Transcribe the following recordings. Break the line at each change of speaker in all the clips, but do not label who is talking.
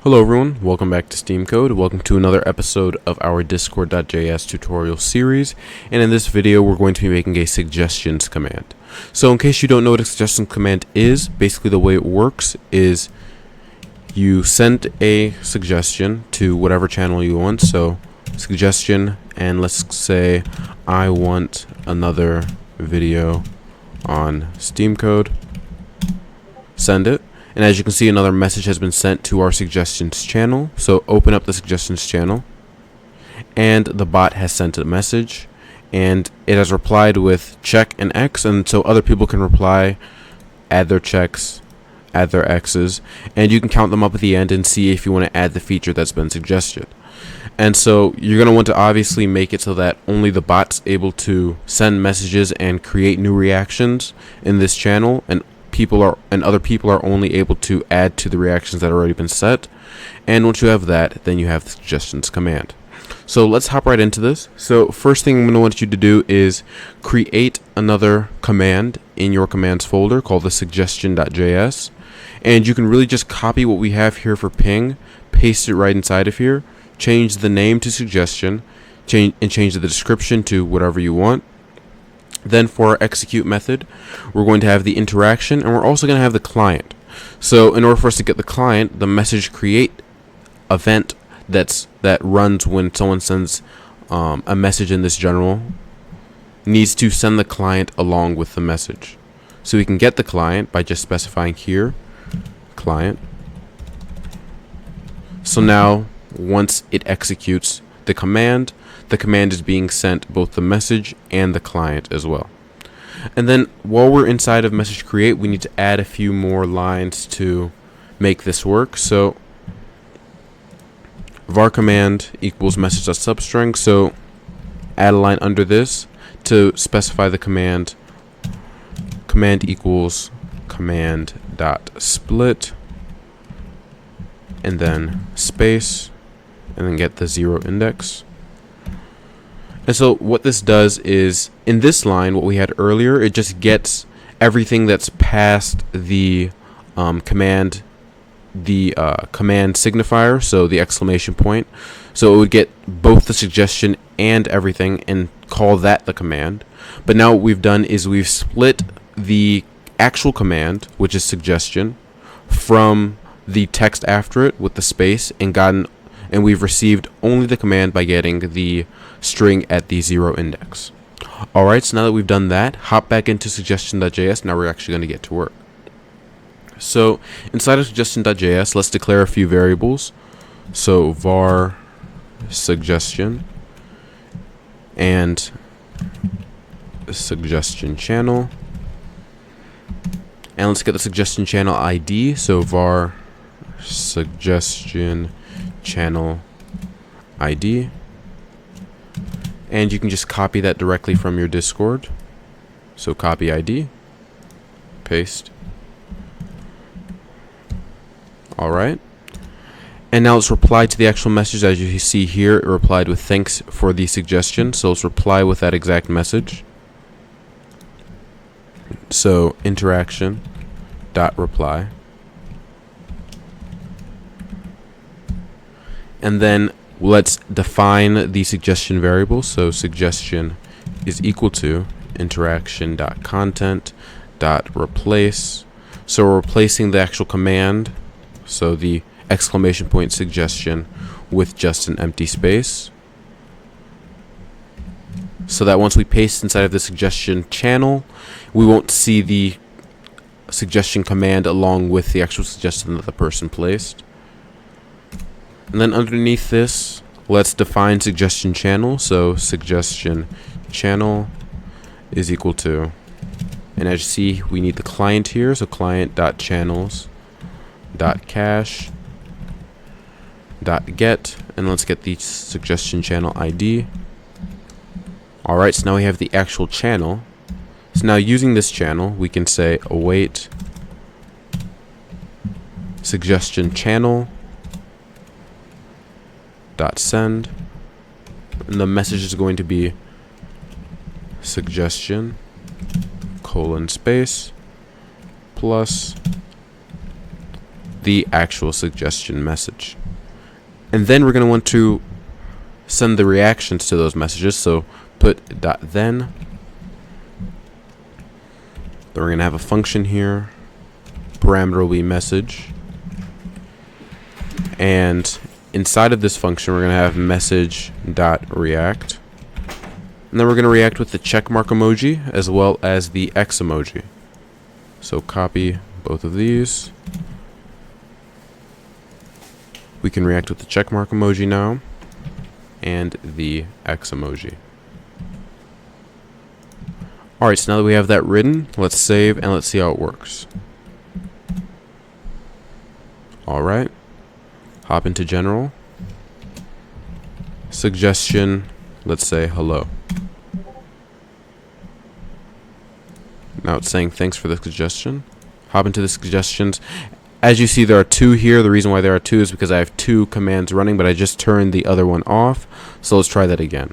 Hello everyone, welcome back to Steam Code. Welcome to another episode of our diescord.js tutorial series, and in this video we're going to be making a suggestions command. So in case you don't know what a suggestion command is, basically the way it works is you send a suggestion to whatever channel you want. So suggestion, and let's say I want another video on Steam Code. Send it. And as you can see, another message has been sent to our suggestions channel. So open up the suggestions channel, and the bot has sent a message, and it has replied with check and X, and so other people can reply, add their checks, add their X's, and you can count them up at the end and see if you want to add the feature that's been suggested. And so you're going to want to obviously make it so that only the bot's able to send messages and create new reactions in this channel, and other people are only able to add to the reactions that have already been set. And once you have that, then you have the suggestions command. So let's hop right into this. So first thing I'm going to want you to do is create another command in your commands folder called the suggestion.js, and you can really just copy what we have here for ping, paste it right inside of here, change the name to suggestion, change the description to whatever you want. Then for our execute method, we're going to have the interaction, and we're also going to have the client. So in order for us to get the client, the message create event that runs when someone sends a message in this general needs to send the client along with the message. So we can get the client by just specifying here client. So now once it executes the command is being sent both the message and the client as well. And then while we're inside of message create, we need to add a few more lines to make this work. So var command equals message.substring. So add a line under this to specify the command equals command.split, and then space, and then get the 0 index. And so what this does is, in this line, what we had earlier, it just gets everything that's past the command signifier, so the exclamation point. So it would get both the suggestion and everything and call that the command. But now what we've done is we've split the actual command, which is suggestion, from the text after it with the space, and we've received only the command by getting the string at the 0 index. Alright, so now that we've done that, hop back into suggestion.js. Now we're actually going to get to work. So inside of suggestion.js, let's declare a few variables. So var suggestion and suggestion channel. And let's get the suggestion channel ID. So var suggestion channel ID, and you can just copy that directly from your Discord. So copy ID, paste. Alright, and now let's reply to the actual message. As you see here, it replied with thanks for the suggestion, so let's reply with that exact message. So interaction dot reply. And then let's define the suggestion variable. So suggestion is equal to interaction.content.replace. So we're replacing the actual command, so the exclamation point suggestion, with just an empty space, so that once we paste inside of the suggestion channel, we won't see the suggestion command along with the actual suggestion that the person placed. And then underneath this, let's define suggestion channel. So suggestion channel is equal to, and as you see, we need the client here. So client.channels.cache.get, and let's get the suggestion channel ID. Alright, so now we have the actual channel. So now using this channel, we can say await suggestion channel .send, and the message is going to be suggestion :space plus the actual suggestion message. And then we're going to want to send the reactions to those messages. So put .then. Then we're going to have a function here. Parameter will be message. And inside of this function, we're going to have message.react. And then we're going to react with the check mark emoji as well as the X emoji. So copy both of these. We can react with the check mark emoji now and the X emoji. Alright, so now that we have that written, let's save and let's see how it works. Alright, hop into general. Suggestion, let's say hello. Now it's saying thanks for the suggestion. Hop into the suggestions. As you see, there are two here. The reason why there are two is because I have two commands running, but I just turned the other one off. So let's try that again.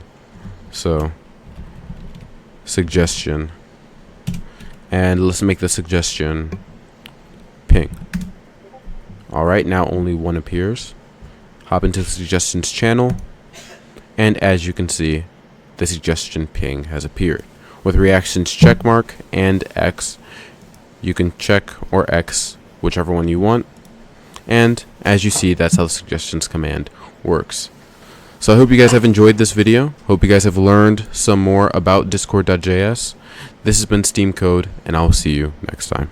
So, suggestion. And let's make the suggestion ping. Alright, now only one appears. Hop into the suggestions channel. And as you can see, the suggestion ping has appeared. With reactions checkmark and X, you can check or X whichever one you want. And as you see, that's how the suggestions command works. So I hope you guys have enjoyed this video. Hope you guys have learned some more about diescord.js. This has been Steam Code, and I'll see you next time.